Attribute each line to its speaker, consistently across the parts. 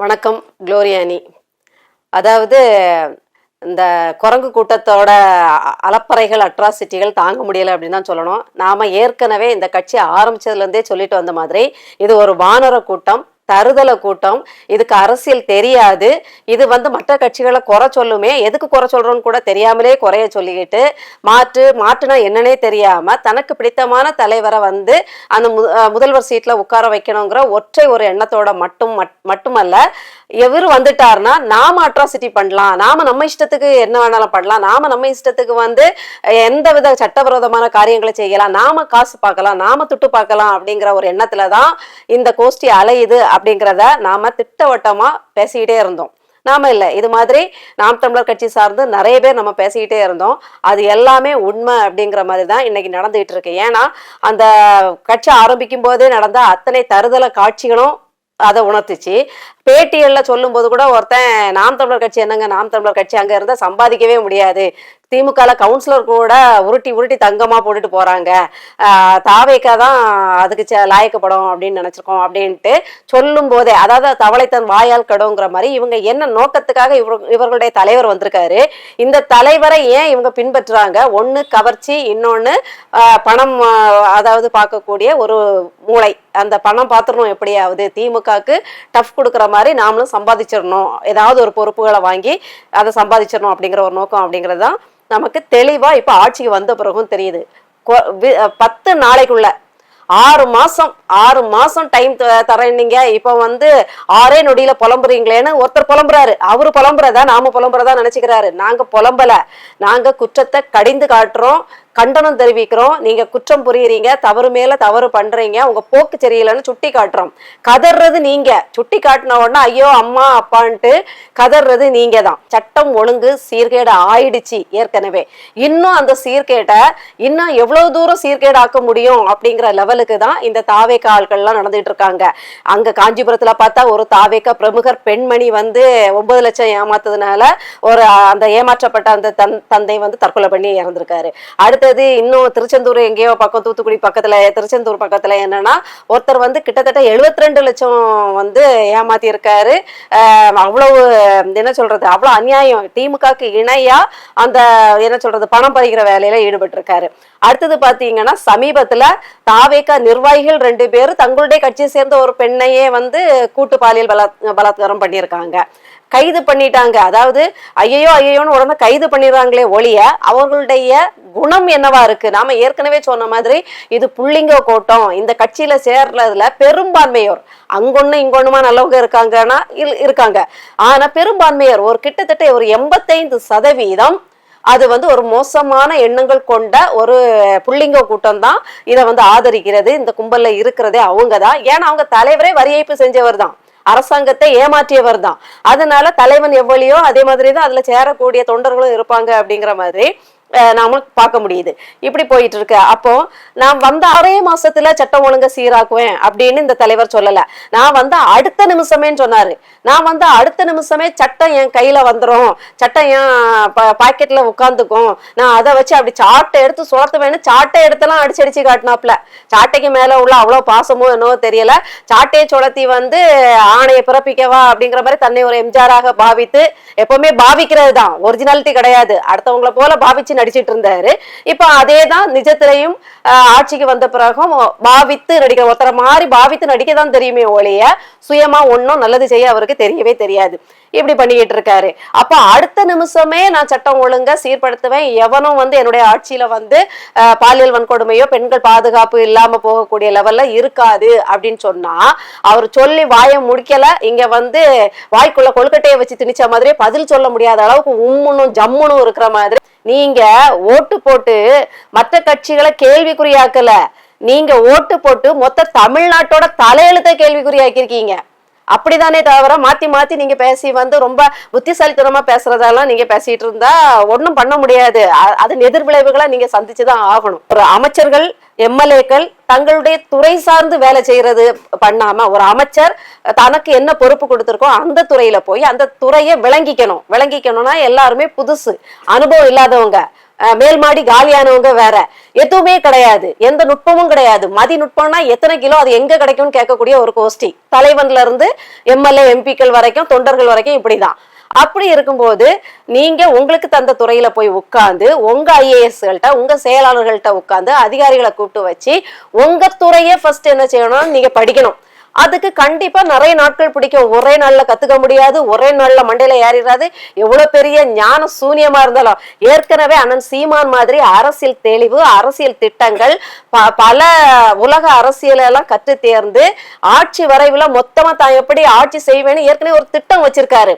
Speaker 1: வணக்கம் குளோரியானி. அதாவது இந்த குரங்கு கூட்டத்தோட அலப்பறைகள் அட்ராசிட்டிகள் தாங்க முடியலை அப்படின்னு தான் சொல்லணும். நாம் ஏற்கனவே இந்த கட்சி ஆரம்பிச்சதுலேருந்தே சொல்லிட்டு வந்த மாதிரி இது ஒரு வானர கூட்டம், தருதலை கூட்டம். இதுக்கு அரசியல் தெரியாது. இது மற்ற கட்சிகளை குறை சொல்லுமே, எதுக்கு குறை சொல்றோன்னு கூட தெரியாமலே குறைய சொல்லிக்கிட்டு மாற்றுனா என்னன்னே தெரியாம தனக்கு பிடித்தமான தலைவரை அந்த முதல்வர் சீட்ல உட்கார வைக்கணுங்கிற ஒற்றை ஒரு எண்ணத்தோட மட்டுமல்ல, எவரு வந்துட்டாருன்னா நாம அட்ராசிட்டி பண்ணலாம், நாம நம்ம இஷ்டத்துக்கு என்ன வேணாலும் பண்ணலாம், நாம நம்ம இஷ்டத்துக்கு எந்த வித சட்டவிரோதமான காரியங்களை செய்யலாம், நாம காசு பார்க்கலாம், நாம துட்டு பார்க்கலாம் அப்படிங்கிற ஒரு எண்ணத்துலதான் இந்த கோஷ்டி அலையுது அப்படிங்கிறத நாம திட்டவட்டமா பேசிக்கிட்டே இருந்தோம். நாம இல்லை, இது மாதிரி நாம் தமிழர் கட்சி சார்ந்து நிறைய பேர் நம்ம பேசிக்கிட்டே இருந்தோம். அது எல்லாமே உண்மை அப்படிங்கிற மாதிரி தான் இன்னைக்கு நடந்துகிட்டு இருக்கு. ஏன்னா அந்த கட்சி ஆரம்பிக்கும் போதே நடந்த அத்தனை தருதலை காட்சிகளும் அதை உணர்த்துச்சு. பேட்டியல்ல சொல்லும் போது கூட ஒருத்தன் நாம் தமிழர் கட்சி என்னங்க, நாம் தமிழர் கட்சி அங்க இருந்தா சம்பாதிக்கவே முடியாது, திமுக கவுன்சிலர் கூட உருட்டி தங்கமா போட்டுட்டு போறாங்க, தாவேக்கா தான் அதுக்கு லாயக்கப்படும் அப்படின்னு நினைச்சிருக்கோம் அப்படின்ட்டு சொல்லும் போதே, அதாவது தவளை தன் வாயால் கடுங்கிற மாதிரி இவங்க என்ன நோக்கத்துக்காக இவர்களுடைய தலைவர் வந்திருக்காரு, இந்த தலைவரை ஏன் இவங்க பின்பற்றுறாங்க, ஒண்ணு கவர்ச்சி, இன்னொன்னு பணம், அதாவது பார்க்கக்கூடிய ஒரு மூளை, அந்த பணம் பார்த்துடணும் எப்படியாவது, திமுகவுக்கு டஃப் கொடுக்குற மாதிரி நாமளும் சம்பாதிச்சிடணும், ஏதாவது ஒரு பொறுப்புகளை வாங்கி அதை சம்பாதிச்சிடணும் அப்படிங்கிற ஒரு நோக்கம் அப்படிங்கிறது தான் நமக்கு தெளிவா இப்ப ஆட்சிக்கு வந்த பிறகும் தெரியுது. 10 நாளைக்குள்ள 6 மாசம் டைம் தரீங்க. இப்ப 6 நொடியில புலம்புறீங்களேன்னு ஒருத்தர் புலம்புறாரு. அவரு புலம்புறதா நாம புலம்புறதா நினைச்சுக்கிறாரு. நாங்க புலம்பல, நாங்க குற்றத்தை கடிந்து காட்டுறோம், கண்டனம் தெரிவிக்கிறோம். நீங்க குற்றம் புரியுறீங்க, தவறு மேல தவறு பண்றீங்க, உங்க போக்கு சரியில்லைன்னு சுட்டி காட்டுறோம். கதறது நீங்க, சுட்டி காட்டின உடனே ஐயோ அம்மா அப்பான்ட்டு கதறது நீங்க தான். சட்டம் ஒழுங்கு சீர்கேடு ஆயிடுச்சு ஏற்கனவே. இன்னும் அந்த சீர்கேட்டை இன்னும் எவ்வளவு தூரம் சீர்கேடாக்க முடியும் அப்படிங்கிற லெவலுக்கு தான் இந்த தாவேக்க ஆட்கள்லாம் நடந்துட்டு இருக்காங்க. அங்க காஞ்சிபுரத்துல பார்த்தா ஒரு தாவேக்க பிரமுகர் பெண்மணி 9 லட்சம் ஏமாத்ததுனால ஒரு அந்த ஏமாற்றப்பட்ட அந்த தந்தை தற்கொலை பண்ணி இறந்திருக்காரு. அடுத்தது இன்னும் திருச்செந்தூர் எங்கேயோ பக்கம், தூத்துக்குடி பக்கத்துல, திருச்செந்தூர் பக்கத்துல என்னன்னா ஒருத்தர் கிட்டத்தட்ட 72 லட்சம் ஏமாத்தி இருக்காரு. அவ்வளவு என்ன சொல்றது, அவ்வளவு அநியாயம். திமுகக்கு இணையா அந்த என்ன சொல்றது பணம் பறிக்கிற வேலையில ஈடுபட்டு இருக்காரு. அடுத்தது பாத்தீங்கன்னா சமீபத்துல தாவேக நிர்வாகிகள் 2 பேரும் தங்களுடைய கட்சியை சேர்ந்த ஒரு பெண்ணையே கூட்டு பாலியல் பலாத்காரம் பண்ணியிருக்காங்க, கைது பண்ணிட்டாங்க. அதாவது ஐயோன்னு உடனே கைது பண்ணிடுறாங்களே ஒழிய அவர்களுடைய குணம் என்னவா இருக்கு? நாம ஏற்கனவே சொன்ன மாதிரி இது புள்ளிங்க கூட்டம். இந்த கட்சியில சேர்றதுல பெரும்பான்மையோர் அங்கொன்னு இங்கொன்னுமா நல்லவங்க இருக்காங்க. ஆனா பெரும்பான்மையோர் ஒரு கிட்டத்தட்ட ஒரு 85% அது ஒரு மோசமான எண்ணங்கள் கொண்ட ஒரு புள்ளிங்க கூட்டம் தான் இதை ஆதரிக்கிறது. இந்த கும்பல்ல இருக்கிறதே அவங்கதான். ஏன்னா அவங்க தலைவரே வரி ஏய்ப்பு செஞ்சவர் தான், அரசாங்கத்தை ஏமாற்றியவர் தான். அதனால தலைவன் எவ்வளியோ அதே மாதிரிதான் அதுல சேரக்கூடிய தொண்டர்களும் இருப்பாங்க அப்படிங்கிற மாதிரி நாம பார்க்க முடியுது. இப்படி போயிட்டு இருக்கு. அப்போ நான் 6 மாசத்துல சட்டம் ஒழுங்க சீராக்குவேன் அப்படின்னு இந்த தலைவர் சொல்லல. நான் அடுத்த நிமிஷமேன்னு சொன்னாரு. நான் அடுத்த நிமிஷமே சட்டம் என் கையில வந்துரும், சட்டம் என் பாக்கெட்ல உட்காந்துக்கும், நான் அதை வச்சு அப்படி சாட்டை எடுத்து சுழத்துவேன்னு சாட்டை எடுத்தெல்லாம் அடிச்சு காட்டினாப்ல. சாட்டைக்கு மேல உள்ள அவ்வளவு பாசமோ என்னவோ தெரியல, சாட்டையை சுழத்தி ஆணையை பிறப்பிக்கவா அப்படிங்கிற மாதிரி தன்னை ஒரு எம்ஜிஆராக பாவித்து, எப்பவுமே பாவிக்கிறது தான், ஒரிஜினாலிட்டி கிடையாது, அடுத்தவங்களை போல பாவிச்சு நடிச்சிட்டு இருந்தாரு. இப்ப அதேதான் நிஜத்திலையும் ஆட்சிக்கு வந்த பிறகும் பாவித்து நடிக்கிற, ஒருத்தர மாதிரி பாவித்து நடிக்கதான் தெரியுமே ஒழிய சுயமா ஒன்னும் நல்லது செய்ய அவருக்கு தெரியவே தெரியாது. இப்படி பண்ணிக்கிட்டு இருக்காரு. அப்ப அடுத்த நிமிஷமே நான் சட்டம் ஒழுங்க சீர்படுத்துவேன், எவனும் என்னுடைய ஆட்சியில பாலியல் வன்கொடுமையோ பெண்கள் பாதுகாப்பு இல்லாம போகக்கூடிய லெவல்ல இருக்காது அப்படின்னு சொன்னா, அவர் சொல்லி வாயை முடிக்கல, இங்க வாய்க்குள்ள கொழுக்கட்டையை வச்சு திணிச்ச மாதிரியே பதில் சொல்ல முடியாத அளவுக்கு உம்முனும் ஜம்முனும் இருக்கிற மாதிரி. நீங்க ஓட்டு போட்டு மற்ற கட்சிகளை கேள்விக்குறியாக்கல, நீங்க ஓட்டு போட்டு மொத்த தமிழ்நாட்டோட தலையெழுத்தை கேள்விக்குறியாக்கிருக்கீங்க. அப்படித்தானே தவிர மாத்தி நீங்க பேசி ரொம்ப புத்திசாலித்தனமா பேசுறதெல்லாம் நீங்க பேசிட்டு இருந்தா ஒன்னும் பண்ண முடியாது. அதன் எதிர்விளைவுகளை நீங்க சந்திச்சுதான் ஆகணும். ஒரு அமைச்சர்கள் எம்எல்ஏக்கள் தங்களுடைய துறை சார்ந்து வேலை செய்யறது பண்ணாம, ஒரு அமைச்சர் தனக்கு என்ன பொறுப்பு கொடுத்திருக்கோ அந்த துறையில போய் அந்த துறையை விளங்கிக்கணும்னா எல்லாருமே புதுசு, அனுபவம் இல்லாதவங்க, மேல்மாடி காலியானவங்க வேற, எதுவுமே கிடையாது, எந்த நுட்பமும் கிடையாது. மதி நுட்பம்னா எத்தனை கிலோ, அது எங்க கிடைக்கும்னு கேட்கக்கூடிய ஒரு கோஷ்டி, தலைவன்ல இருந்து எம்எல்ஏ எம்பிக்கள் வரைக்கும் தொண்டர்கள் வரைக்கும் இப்படிதான். அப்படி இருக்கும்போது நீங்க உங்களுக்கு தந்த துறையில போய் உட்கார்ந்து உங்க ஐஏஎஸ்கள்கிட்ட உங்க செயலாளர்கள்ட்ட உட்கார்ந்து அதிகாரிகளை கூப்பிட்டு வச்சு உங்க துறையை ஃபர்ஸ்ட் என்ன செய்யணும், நீங்க படிக்கணும். அதுக்கு கண்டிப்பா நிறைய நாட்கள் பிடிக்கும். ஒரே நாள்ல கத்துக்க முடியாது, ஒரே நாள்ல மண்டையில ஏறிடாது. எவ்வளவு பெரிய ஞான சூன்யமா இருந்தாலும் ஏற்கனவே அண்ணன் சீமான் மாதிரி அரசியல் தெளிவு, அரசியல் திட்டங்கள், பல உலக அரசியல் எல்லாம் கற்று தேர்ந்து ஆட்சி வரைவுல மொத்தமா தான் எப்படி ஆட்சி செய்வேன்னு ஏற்கனவே ஒரு திட்டம் வச்சிருக்காரு.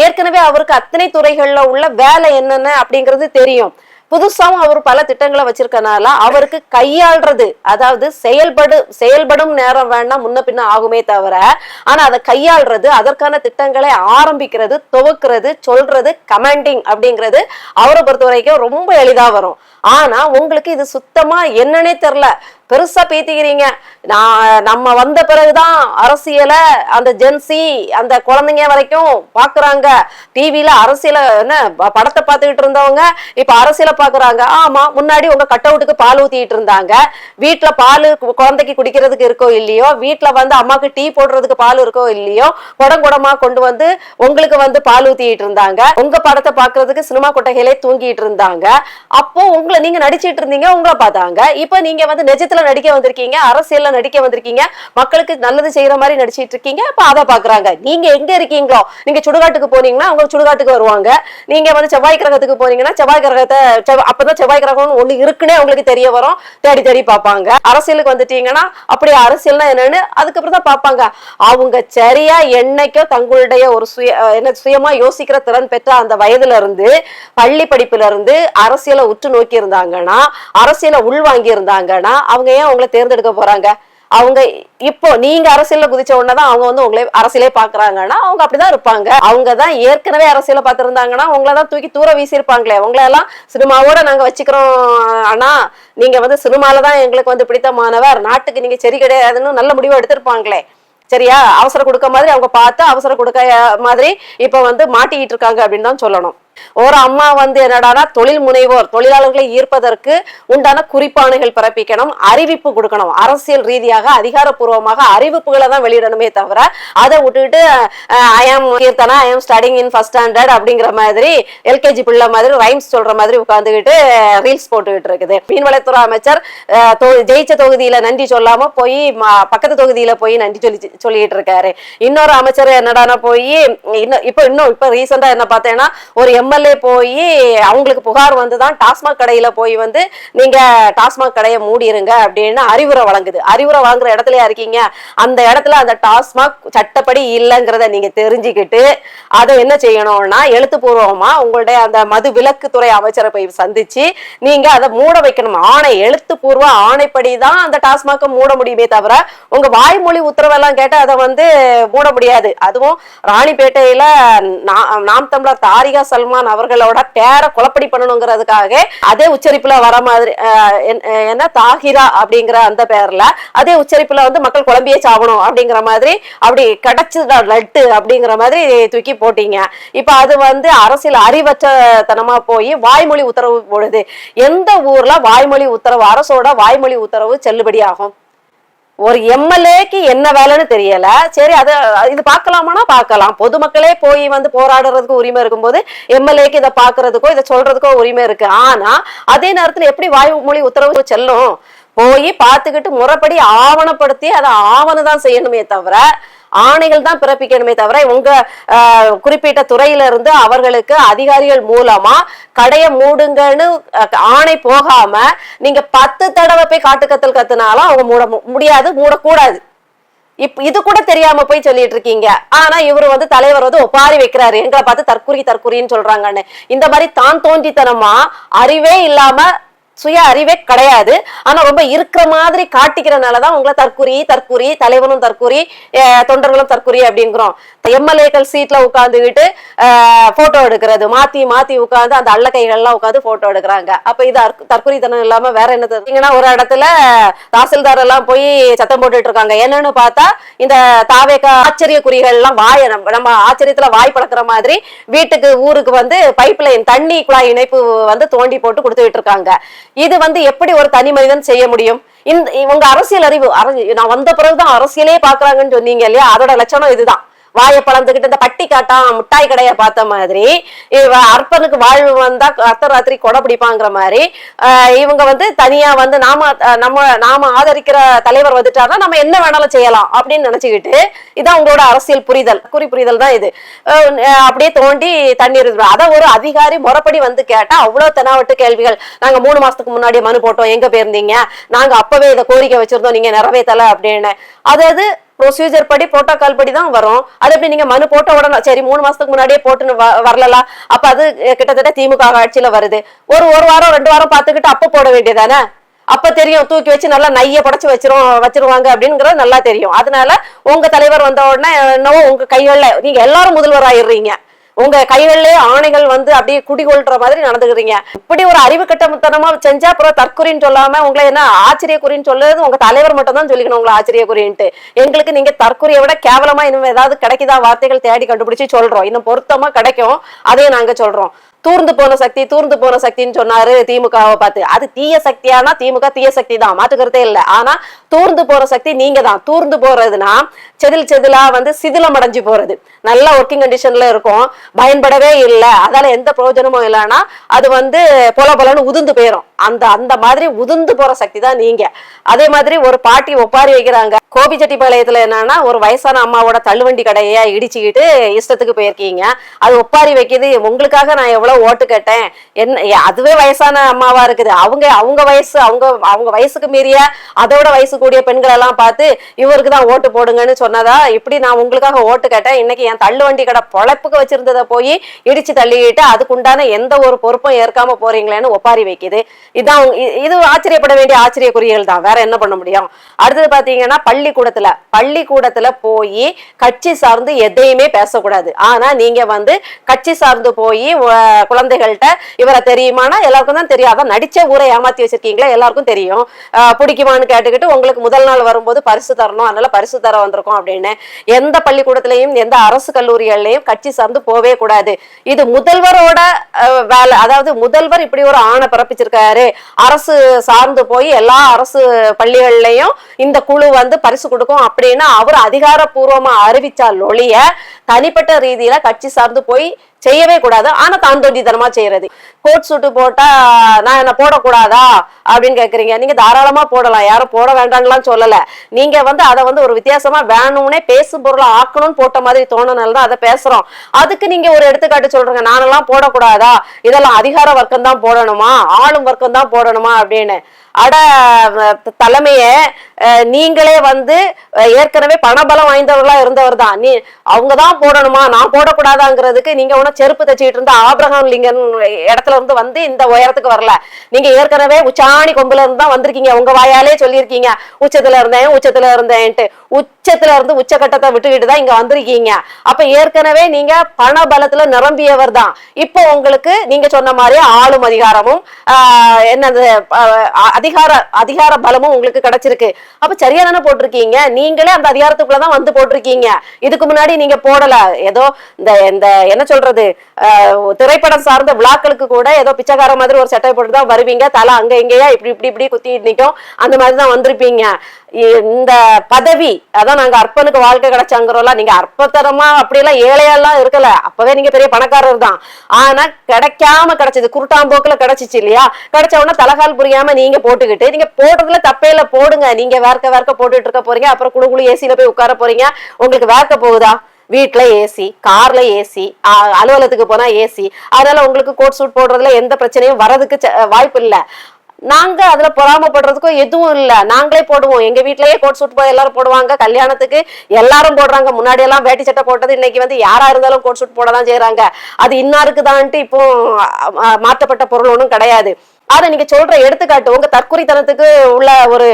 Speaker 1: ஏற்கனவே அவருக்கு அத்தனை துறைகள்ல உள்ள வேலை என்னென்ன அப்படிங்கிறது தெரியும். புதுசாவும் அவர் பல திட்டங்களை வச்சிருக்கனால அவருக்கு கையாள்றது, அதாவது செயல்படும் நேரம் வேண்டாம், முன்ன பின்ன ஆகுமே தவிர, ஆனா அதை கையாள்றது, அதற்கான திட்டங்களை ஆரம்பிக்கிறது, துவக்குறது, சொல்றது, கமாண்டிங் அப்படிங்கிறது அவரை பொறுத்த வரைக்கும் ரொம்ப எளிதா வரும். ஆனா உங்களுக்கு இது சுத்தமா என்னன்னே தெரியல, பெருசா பேத்திக்கிறீங்க. நம்ம வந்த பிறகுதான் அரசியலை அந்த ஜென்சி அந்த குழந்தைங்க வரைக்கும் பாக்குறாங்க. டிவில அரசியல என்ன படத்தை பார்த்துக்கிட்டு இருந்தவங்க இப்ப அரசியலை பாக்குறாங்க. ஆமா, முன்னாடி உங்க கட் அவுட்டுக்கு பால் ஊத்திட்டு இருந்தாங்க, வீட்டுல பால் குழந்தைக்கு குடிக்கிறதுக்கு இருக்கோ இல்லையோ, வீட்டுல வந்து அம்மாக்கு டீ போடுறதுக்கு பால் இருக்கோ இல்லையோ, குடமா கொண்டு வந்து உங்களுக்கு வந்து பால் ஊத்திட்டு இருந்தாங்க. உங்க படத்தை பாக்குறதுக்கு சினிமா கொட்டைகளே தூங்கிட்டு இருந்தாங்க. அப்போ உங்களை நீங்க நடிச்சிட்டு இருந்தீங்க, உங்களை பார்த்தாங்க. இப்ப நீங்க வந்து நிஜத்துல நடிக்க வந்திருக்கீங்க, அரசியல்ல நடிக்க வந்திருக்கீங்க, மக்களுக்கு நல்லது செய்யற மாதிரி நடிச்சிட்டு இருக்கீங்க. இப்ப அதை பாக்குறாங்க. நீங்க எங்க இருக்கீங்களோ, நீங்க சுடுகாட்டுக்கு போனீங்கன்னா அவங்க சுடுகாட்டுக்கு வருவாங்க. நீங்க வந்து செவ்வாய் கிரகத்துக்கு போனீங்கன்னா செவ்வாய் கிரகத்தை அப்பதான் செவ்வாய் கிரகம் ஒண்ணு இருக்குன்னே உங்களுக்கு தெரிய வரும். தேடி தேடி பார்ப்பாங்க. அரசியலுக்கு வந்துட்டீங்கன்னா அப்படி அரசியல்னா என்னன்னு அதுக்கப்புறம் தான் பார்ப்பாங்க. அவங்க சரியா என்னைக்கோ தங்களுடைய ஒரு சுயமா யோசிக்கிற திறன் பெற்ற அந்த வயதுல இருந்து, பள்ளி படிப்புல இருந்து அரசியலை உற்று நோக்கி இருந்தாங்கன்னா, அரசியலை உள்வாங்கி இருந்தாங்கன்னா அவங்க ஏன் உங்களை தேர்ந்தெடுக்க போறாங்க? அவங்க இப்போ நீங்க அரசியல்ல குதிச்ச உடனேதான் அவங்க வந்து உங்களை அரசியலே பாக்குறாங்கன்னா அவங்க அப்படிதான் இருப்பாங்க. அவங்கதான் ஏற்கனவே அரசியல பாத்துருந்தாங்கன்னா உங்களதான் தூக்கி தூர வீசிருப்பாங்களே. உங்களை எல்லாம் சினிமாவோட நாங்க வச்சுக்கிறோம், ஆனா நீங்க வந்து சினிமாலதான் எங்களுக்கு வந்து பிடித்தமானவர், நாட்டுக்கு நீங்க சரி கிடையாதுன்னு நல்ல முடிவு எடுத்திருப்பாங்களே. சரியா? அவசரம் கொடுக்க மாதிரி அவங்க பார்த்து அவசரம் கொடுக்க மாதிரி இப்ப வந்து மாட்டிக்கிட்டு இருக்காங்க அப்படின்னு தான் சொல்லணும். ஒரு அம்மா வந்து என்னடானா தொழில் முனைவோர், தொழிலாளர்களை ஈர்ப்பதற்கு உண்டான குறிப்பாணைகள் பிறப்பிக்கணும், அறிவிப்பு கொடுக்கணும். அரசியல் ரீதியாக அதிகாரப்பூர்வமாக அறிவிப்புகளை தான் வெளியிடணுமே தவிர அதை விட்டுட்டு ஐ ஆம் கீர்த்தனா, ஐ ஆம் ஸ்டடிங் இன் ஃபர்ஸ்ட் ஸ்டாண்டர்ட் அப்படிங்கிற மாதிரி எல்கேஜி பிள்ளை மாதிரி ரைம்ஸ் சொல்ற மாதிரி உட்காந்துக்கிட்டு ரீல்ஸ் போட்டுக்கிட்டு இருக்குது. மீன்வளத்துறை அமைச்சர் ஜெயிச்ச தொகுதியில நன்றி சொல்லாம போய் பக்கத்து தொகுதியில போய் நன்றி சொல்லிட்டு இருக்காரு. இன்னொரு அமைச்சர் என்னடானா போய் இப்ப ரீசெண்டா என்ன பார்த்தேன்னா, ஒரு எம்எல்ஏ போய் அவங்களுக்கு புகார் வந்துதான் டாஸ்மாக் கடையில போய் வந்து நீங்க டாஸ்மாக் கடையை மூடிருங்க அப்படின்னு அறிவுரை வழங்குது. அறிவுரை வழங்குற இடத்துலயா இருக்கீங்க? அந்த இடத்துல அந்த டாஸ்மாக் சட்டப்படி இல்லைங்கிறத நீங்க தெரிஞ்சுக்கிட்டு அதை என்ன செய்யணும்னா எழுத்துப்பூர்வமா உங்களுடைய அந்த மது விலக்குத்துறை அமைச்சரை போய் சந்திச்சு நீங்க அதை மூட வைக்கணும். ஆணை, எழுத்துப்பூர்வ ஆணைப்படிதான் அந்த டாஸ்மாக்க மூட முடியுமே தவிர உங்க வாய்மொழி உத்தரவெல்லாம் கேட்டு அதை வந்து மூட முடியாது. அதுவும் ராணிப்பேட்டையில நாம் தமிழர் தாரிகா சல்மான் அவர்களோட பேரை கொலப்படி பண்ணணுங்கிறதுக்காக அதே உச்சரிப்புல வர மாதிரி என்ன தாகிரா அப்படிங்கிற அந்த பேர்ல அதே உச்சரிப்புல வந்து மக்கள் குழம்பியே சாகணும் அப்படிங்கிற மாதிரி அப்படி கிடைச்சதா லட்டு அப்படிங்கிற மாதிரி தூக்கி போட்டீங்க. இப்ப அது வந்து அரசியல் அறிவற்ற தனமா போய் வாய்மொழி உத்தரவு போடுது. எந்த ஊர்ல வாய்மொழி உத்தரவு, அரசோட வாய்மொழி உத்தரவு செல்லுபடி ஆகும்? ஒரு எம்எல்ஏக்கு என்ன வேலைன்னு தெரியல. சரி, அது இது பார்க்கலாமானா பார்க்கலாம். பொதுமக்களே போய் வந்து போராடுறதுக்கு உரிமை இருக்கும்போது எம்எல்ஏக்கு இதை பாக்குறதுக்கோ இதை சொல்றதுக்கோ உரிமை இருக்கு. ஆனா அதே நேரத்துல எப்படி வாய்மொழி உத்தரவு செல்லும்? போய் பார்த்துக்கிட்டு முறைப்படி ஆவணப்படுத்தி அதை ஆவணம் செய்யணுமே தவிர ஆணைகள் தான் பிறப்பிக்கணுமே தவிர உங்க குறிப்பிட்ட துறையில இருந்து அவர்களுக்கு அதிகாரிகள் மூலமா கடையை மூடுங்கன்னு ஆணை போகாம நீங்க 10 தடவை போய் காட்டுக்கத்தல் கத்துனாலும் அவங்க மூட முடியாது, மூடக்கூடாது. இது கூட தெரியாம போய் சொல்லிட்டு இருக்கீங்க. ஆனா இவரு வந்து தலைவர் வந்து ஒப்பாரி வைக்கிறாரு, எங்களை பார்த்து தற்குறின்னு சொல்றாங்கன்னு. இந்த மாதிரி தான் தோன்றித்தனமா அறிவே இல்லாம சுய அறிவே கிடையாது. ஆனா ரொம்ப இருக்கிற மாதிரி காட்டிக்கிறனாலதான் உங்களை தற்குறி தலைவனும் தற்குறி தொண்டர்களும் தற்குறி அப்படிங்கிறோம். எம்எல்ஏக்கள் சீட்ல உட்கார்ந்துகிட்டு போட்டோ எடுக்கிறது, மாத்தி மாத்தி உட்கார்ந்து அந்த அல்ல கைகள்லாம் உட்காந்து போட்டோ எடுக்கிறாங்க. அப்ப இது தற்குறித்தனம் இல்லாம வேற என்ன தெரியுங்கன்னா, ஒரு இடத்துல தாசில்தார் எல்லாம் போய் சத்தம் போட்டுட்டு இருக்காங்க. என்னன்னு பார்த்தா இந்த தாவேக ஆச்சரிய குறிகள் எல்லாம் நம்ம ஆச்சரியத்துல வாய் பழக்கிற மாதிரி வீட்டுக்கு ஊருக்கு வந்து பைப் லைன் தண்ணி குழாய் இணைப்பு வந்து தோண்டி போட்டு கொடுத்துட்டு இருக்காங்க. இது வந்து எப்படி ஒரு தனி மனிதன் செய்ய முடியும்? உங்க அரசியல் அறிவு நான் வந்த பிறகுதான் அரசியலே பாக்குறாங்கன்னு சொன்னீங்க இல்லையா, அதோட லட்சணம் இதுதான். வாயை பழந்துகிட்டு இந்த பட்டி காட்டா முட்டாய் கடைய பார்த்த மாதிரி, அற்பனுக்கு வாழ்வு வந்தா அர்த்தராத்திரி கொடை பிடிப்பாங்கிற மாதிரி இவங்க வந்து தனியா வந்து நாம ஆதரிக்கிற தலைவர் வந்துட்டாருன்னா நம்ம என்ன வேணாலும் செய்யலாம் அப்படின்னு நினைச்சுக்கிட்டு, இதான் உங்களோட அரசியல் புரிதல் தான் இது. அப்படியே தோண்டி தண்ணீர் அத ஒரு அதிகாரி முறைப்படி வந்து கேட்டா அவ்வளவு தெனாவட்டு கேள்விகள். நாங்க 3 மாசத்துக்கு முன்னாடியே மனு போட்டோம், எங்க போயிருந்தீங்க, நாங்க அப்பவே இதை கோரிக்கை வச்சிருந்தோம், நீங்க நிறைவேற்றல அப்படின்னு. அதாவது ப்ரொசீஜர் படி புரோட்டோகால் படி தான் வரும். அது எப்படி நீங்க மனு போட்ட உடனே சரி 3 மாசத்துக்கு முன்னாடியே போட்டுன்னு வரல, அப்ப அது கிட்டத்தட்ட திமுக ஆட்சியில வருது. ஒரு வாரம் 2 வாரம் பாத்துக்கிட்டு அப்ப போட வேண்டியதானே? அப்ப தெரியும், தூக்கி வச்சு நல்லா நைய படைச்சு வச்சிருவாங்க அப்படிங்கறது நல்லா தெரியும். அதனால உங்க தலைவர் வந்த உடனே என்னவோ உங்க கைகள்ல நீங்க எல்லாரும் முதல்வர் ஆயிடுறீங்க, உங்க கைகள்லயே ஆணைகள் வந்து அப்படியே குடிகொள்ற மாதிரி நடந்துக்கிறீங்க. இப்படி ஒரு அறிவு கட்டத்தனமா செஞ்சா அப்புறம் தற்குறின்னு சொல்லாம உங்களை என்ன ஆச்சரியக்குறின்னு சொல்லுறது உங்க தலைவர் மட்டும் தான் சொல்லிக்கணும் உங்களை ஆச்சரியக்குறின்ட்டு. எங்களுக்கு நீங்க தற்குறியை விட கேவலமா இன்னும் ஏதாவது கிடைக்குதா வார்த்தைகள் தேடி கண்டுபிடிச்சு சொல்றோம், இன்னும் பொருத்தமா கிடைக்கும் அதையும் நாங்க சொல்றோம். தூர்ந்து போன சக்தின்னு சொன்னாரு திமுகவை பார்த்து. அது தீய சக்தியானா திமுக தீய சக்தி தான், மாற்றுக்கிறதே இல்லை. ஆனா தூர்ந்து போற சக்தி நீங்க தான். தூர்ந்து போறதுன்னா செதிலா வந்து சிதிலம் அடைஞ்சு போறது. நல்ல ஒர்க்கிங் கண்டிஷன்ல இருக்கும், பயன்படவே இல்லை, அதால எந்த பிரயோஜனமும் இல்லைன்னா அது வந்து பொலன்னு உதிர்ந்து போயிடும். அந்த மாதிரி உதிர்ந்து போற சக்தி தான் நீங்க. அதே மாதிரி ஒரு பாட்டி ஒப்பாரி வைக்கிறாங்க. கோபிச்செட்டிப்பாளையத்துல என்னன்னா ஒரு வயசான அம்மாவோட தள்ளுவண்டி கடையா இடிச்சுக்கிட்டு இஷ்டத்துக்கு போயிருக்கீங்க. அது ஒப்பாரி வைக்குது, உங்களுக்காக நான் எவ்வளவு ஓட்டு கேட்டேன், என்ன அதுவே வயசான அம்மாவா இருக்குது. அவங்க வயசுக்கு மீறிய அதோட வயசு கூடிய பெண்கள் எல்லாம் பார்த்து இவருக்கு தான் ஓட்டு போடுங்கன்னு சொன்னதா? இப்படி நான் உங்களுக்காக ஓட்டு கேட்டேன், இன்னைக்கு என் தள்ளுவண்டி கடை பொழப்புக்கு வச்சிருந்ததை போய் இடிச்சு தள்ளிக்கிட்டு அதுக்குண்டான எந்த ஒரு பொறுப்பும் ஏற்காம போறீங்களேன்னு ஒப்பாரி வைக்குது. இது ஆச்சரியப்பட வேண்டிய ஆச்சரியக்குறிகள் தான், வேற என்ன பண்ண முடியும்? அடுத்தது பாத்தீங்கன்னா பள்ளிக்கூடத்துல போய் கட்சி சார்ந்து எதையுமே பேசக்கூடாது. ஆனா நீங்க வந்து கட்சி சார்ந்து போய் குழந்தைகள்கிட்ட இவரை தெரியுமானா எல்லாருக்கும் தான் தெரியும். அதான் நடிச்ச ஊரை ஏமாத்தி வச்சிருக்கீங்களா, எல்லாருக்கும் தெரியும். பிடிக்குமான்னு கேட்டுக்கிட்டு உங்களுக்கு முதல் நாள் வரும்போது பரிசு தரணும், அதனால பரிசு தர வந்திருக்கோம் அப்படின்னு. எந்த பள்ளிக்கூடத்திலையும் எந்த அரசு கல்லூரிகள்லையும் கட்சி சார்ந்து போவே கூடாது. இது முதல்வரோட வேலை. அதாவது முதல்வர் இப்படி ஒரு ஆணை பிறப்பிச்சிருக்காரு, அரசு சார்ந்து போய் எல்லா அரசு பள்ளிகள்லயும் இந்த குழு வந்து பரிசு கொடுக்கும் அப்படின்னு அவர் அதிகாரப்பூர்வமா அறிவிச்சால் ஒழிய தனிப்பட்ட ரீதியில கட்சி சார்ந்து போய் செய்யவே கூடாது. ஆனா தான் தோண்டித்தனமா செய்யறது. கோட் சூட்டு போட்டா நான் என்ன போடக்கூடாதா அப்படின்னு கேக்குறீங்க. நீங்க தாராளமா போடலாம், யாரும் போட வேண்டாம்லாம் சொல்லல. நீங்க வந்து அதை வந்து ஒரு வித்தியாசமா வேணும்னே பேசும் பொருளை ஆக்கணும்னு போட்ட மாதிரி தோணுனால்தான் அதை பேசுறோம். அதுக்கு நீங்க ஒரு எடுத்துக்காட்டு சொல்றீங்க, நானெல்லாம் போடக்கூடாதா, இதெல்லாம் அதிகார வர்க்கம் தான் போடணுமா, ஆளும் வர்க்கம் தான் போடணுமா அப்படின்னு. அட தலைமைய நீங்களே வந்து ஏற்கனவே பணபலம் வாய்ந்தவர்களா இருந்தவர் தான். அவங்கதான் போடணுமா, நான் போடக்கூடாதாங்கிறதுக்கு நீங்க ஒன்னும் செருப்பு தச்சுக்கிட்டு இருந்த ஆபிரகாம் லிங்கன் இடத்துல இருந்து வந்து இந்த உயரத்துக்கு வரல. நீங்க ஏற்கனவே உச்சாணி கொம்புல இருந்து தான் வந்திருக்கீங்க. உங்க வாயாலே சொல்லியிருக்கீங்க உச்சத்துல இருந்தேன்ட்டு. உச்சத்துல இருந்து உச்சகட்டத்தை விட்டுக்கிட்டு தான் இங்க வந்திருக்கீங்க. அப்ப ஏற்கனவே நீங்க பண பலத்துல நிரம்பியவர் தான். இப்போ உங்களுக்கு நீங்க சொன்ன மாதிரி ஆளும் அதிகாரமும் என்னது அதிகார பலமும் உங்களுக்கு கிடைச்சிருக்கு. அப்ப சரியா தானே போட்டிருக்கீங்க. நீங்களே அந்த அதிகாரத்துக்குள்ளதான் வந்து போட்டிருக்கீங்க. இதுக்கு முன்னாடி நீங்க போடல. ஏதோ இந்த என்ன சொல்றது, திரைப்படம் சார்ந்த விழாக்களுக்கு கூட ஏதோ பிச்சைக்கார மாதிரி ஒரு சட்டை போட்டுதான் வருவீங்க. தலை அங்க இங்கேயா இப்படி குத்தி நிற்கும், அந்த மாதிரிதான் வந்திருப்பீங்க. இந்த பதவி அதான் நாங்க அற்பனுக்கு வாழ்க்கை கிடைச்சாங்கிறோம்ல, நீங்க அற்பத்தனமா அப்படியெல்லாம் ஏழையெல்லாம் இருக்கல, அப்பவே நீங்க பெரிய பணக்காரர் தான். ஆனா கிடைச்சது குருட்டாம்போக்குல கிடைச்சிச்சு இல்லையா, கிடைச்ச உடனே தலகால் புரியாம நீங்க போட்டுக்கிட்டு, நீங்க போடுறதுல தப்பையில போடுங்க. நீங்க வேர்க்க போட்டுட்டு இருக்க போறீங்க, அப்புறம் குழு ஏசியில போய் உட்கார போறீங்க. உங்களுக்கு வேர்க்க போகுதா? வீட்டுல ஏசி, கார்ல ஏசி, அலுவலகத்துக்கு போனா ஏசி. அதனால உங்களுக்கு கோட் சூட் போடுறதுல எந்த பிரச்சனையும் வரதுக்கு வாய்ப்பு இல்லை. நாங்க அதுல பொறாமப்படுறதுக்கும் எதுவும் இல்ல, நாங்களே போடுவோம். எங்க வீட்லயே கோட் சூட் போய் எல்லாரும் போடுவாங்க. கல்யாணத்துக்கு எல்லாரும் போடுறாங்க. முன்னாடி எல்லாம் வேட்டி சட்டை போட்டது இன்னைக்கு வந்து யாரா இருந்தாலும் கோட் சூட் போடதான் செய்யறாங்க. அது இன்னாருக்கு தான்ட்டு இப்போ மாற்றப்பட்ட பொருள் ஒன்றும் கிடையாது. ஆனா நீங்க சொல்ற எடுத்துக்காட்டு உங்க தற்குறித்தனத்துக்கு உள்ள ஒரு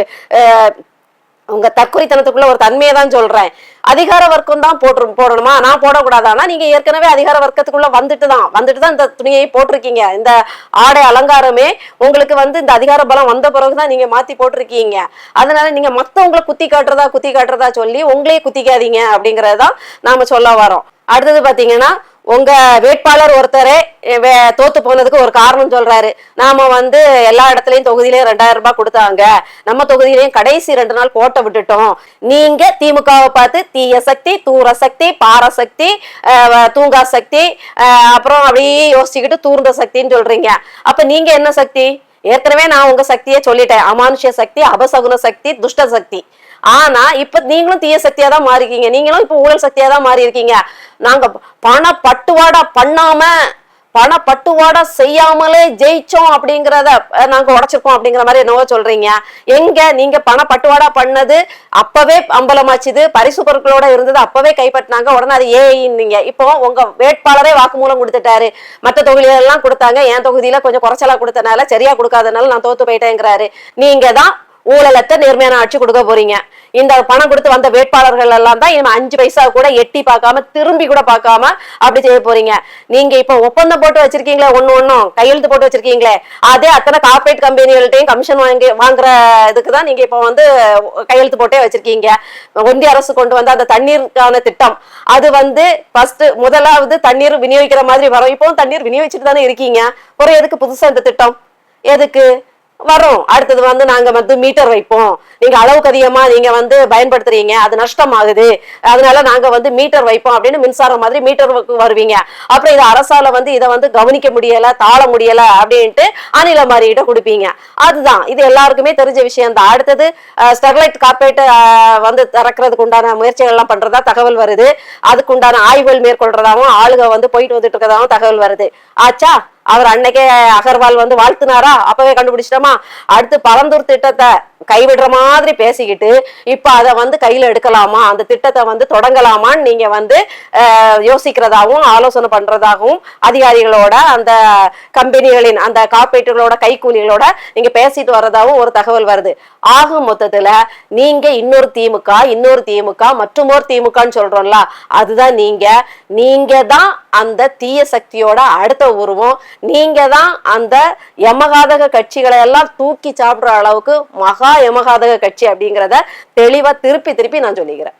Speaker 1: உங்க தற்குறித்தனத்துக்குள்ள ஒரு தன்மையை தான் சொல்றேன். அதிகார வர்க்கம் தான் போடணுமா, நான் போடக்கூடாதானா? நீங்க ஏற்கனவே அதிகார வர்க்கத்துக்குள்ள வந்துட்டு தான் இந்த துணியை போட்டிருக்கீங்க. இந்த ஆடை அலங்காரமே உங்களுக்கு இந்த அதிகார பலம் வந்த பிறகுதான் நீங்க மாத்தி போட்டிருக்கீங்க. அதனால நீங்க மத்தவங்களை குத்தி காட்டுறதா சொல்லி உங்களையே குத்திக்காதீங்க அப்படிங்கறதான் நாம சொல்ல வரோம். அடுத்தது பாத்தீங்கன்னா, உங்க வேட்பாளர் ஒருத்தரே தோத்து போனதுக்கு ஒரு காரணம் சொல்றாரு. நாம எல்லா இடத்துலயும் தொகுதியிலயும் 2000 ரூபாய் கொடுத்தாங்க, நம்ம தொகுதியிலயும் கடைசி 2 நாள் கோட்டை விட்டுட்டோம். நீங்க திமுகவை பார்த்து தீய சக்தி, தூர சக்தி, பாரசக்தி, தூங்கா சக்தி, அப்புறம் அப்படியே யோசிச்சுக்கிட்டு தூர்ந்த சக்தின்னு சொல்றீங்க. அப்ப நீங்க என்ன சக்தி? ஏற்கனவே நான் உங்க சக்தியை சொல்லிட்டேன். அமானுஷ்ய சக்தி, அபசகுன சக்தி, துஷ்ட சக்தி. ஆனா இப்ப நீங்களும் தீய சக்தியா தான் மாறி இருக்கீங்க. நீங்களும் இப்ப ஊழல் சக்தியா தான் மாறி இருக்கீங்க. நாங்க பண பட்டுவாடா செய்யாமலே ஜெயிச்சோம் அப்படிங்கிறத நாங்க உடைச்சிருக்கோம் அப்படிங்கிற மாதிரி என்னவோ சொல்றீங்க. எங்க நீங்க பண பட்டுவாடா பண்ணது அப்பவே அம்பலமாச்சுது, பரிசு பொருட்களோட இருந்தது அப்பவே கைப்பற்றினாங்க. உடனே அது ஏன்னீங்க. இப்போ உங்க வேட்பாளரே வாக்குமூலம் கொடுத்துட்டாரு. மற்ற தொகுதியில எல்லாம் கொடுத்தாங்க, என் தொகுதியில கொஞ்சம் குறைச்சலா கொடுத்தனால, சரியா கொடுக்காதனால நான் தோத்து போயிட்டேங்கிறாரு. நீங்க தான் ஊழலத்தை நேர்மையான ஆட்சி கொடுக்க போறீங்க. இந்த பணம் கொடுத்து வந்த வேட்பாளர்கள் எல்லாம் தான் 5 பைசா கூட எட்டி பார்க்காம, திரும்பி கூட பார்க்காம அப்படி செய்ய போறீங்க. நீங்க இப்ப ஒப்பந்தம் போட்டு வச்சிருக்கீங்களே, ஒன்னும் கையெழுத்து போட்டு வச்சிருக்கீங்களே, அதே அத்தனை கார்பரேட் கம்பெனிகள்ட்டையும் கமிஷன் வாங்குற இதுக்குதான் நீங்க இப்ப கையெழுத்து போட்டே வச்சிருக்கீங்க. ஒன்றிய அரசு கொண்டு வந்த அந்த தண்ணீருக்கான திட்டம், அது முதலாவது தண்ணீர் விநியோகிக்கிற மாதிரி வரும். இப்போ தண்ணீர் விநியோகிச்சுட்டு தானே இருக்கீங்க. ஒரு எதுக்கு புதுசா இந்த திட்டம் எதுக்கு வரும்? அடுத்தது நாங்க மீட்டர் வைப்போம், நீங்க அளவுக்கு அதிகமா நீங்க பயன்படுத்துறீங்க, அது நஷ்டம் ஆகுது, அதனால நாங்க மீட்டர் வைப்போம் அப்படின்னு மின்சாரம் மாதிரி மீட்டர் வருவீங்க. அப்புறம் இது அரசால இதை கவனிக்க முடியல, தாழ முடியல அப்படின்ட்டு அணில மாறிட்ட கொடுப்பீங்க. அதுதான் இது எல்லாருக்குமே தெரிஞ்ச விஷயம் தான். அடுத்தது ஸ்டெர்லைட் கார்பரேட் திறக்கிறதுக்கு உண்டான முயற்சிகள் எல்லாம் பண்றதா தகவல் வருது. அதுக்கு உண்டான ஆய்வுகள் மேற்கொள்றதாகவும் ஆளுக போயிட்டு வந்துட்டு இருக்கதாகவும் தகவல் வருது. ஆச்சா? அவர் அன்னைக்கே அகர்வால் வாழ்த்தினாரா? அப்பவே கண்டுபிடிச்சிட்டோமா? அடுத்து பரந்தூர் திட்டத்தை கைவிடுற மாதிரி பேசிக்கிட்டு இப்ப அதை கையில எடுக்கலாமா, அந்த திட்டத்தை தொடங்கலாமான்னு நீங்க யோசிக்கிறதாகவும் ஆலோசனை பண்றதாகவும் அதிகாரிகளோட, அந்த கம்பெனிகளின் அந்த கார்பரேட்டுகளோட கைக்கூலிகளோட நீங்க பேசிட்டு வர்றதாகவும் ஒரு தகவல் வருது. ஆகும் மொத்தத்துல நீங்க இன்னொரு திமுக மற்றுமோர் திமுகன்னு சொல்றோம்ல, அதுதான் நீங்க தான் அந்த தீய சக்தியோட அடுத்த உருவம். நீங்க தான் அந்த யமகாதக கட்சிகளை எல்லாம் தூக்கி சாப்பிடுற அளவுக்கு மகா யமகாதக கட்சி அப்படிங்கிறத தெளிவா திருப்பி நான் சொல்லிக்கிறேன்.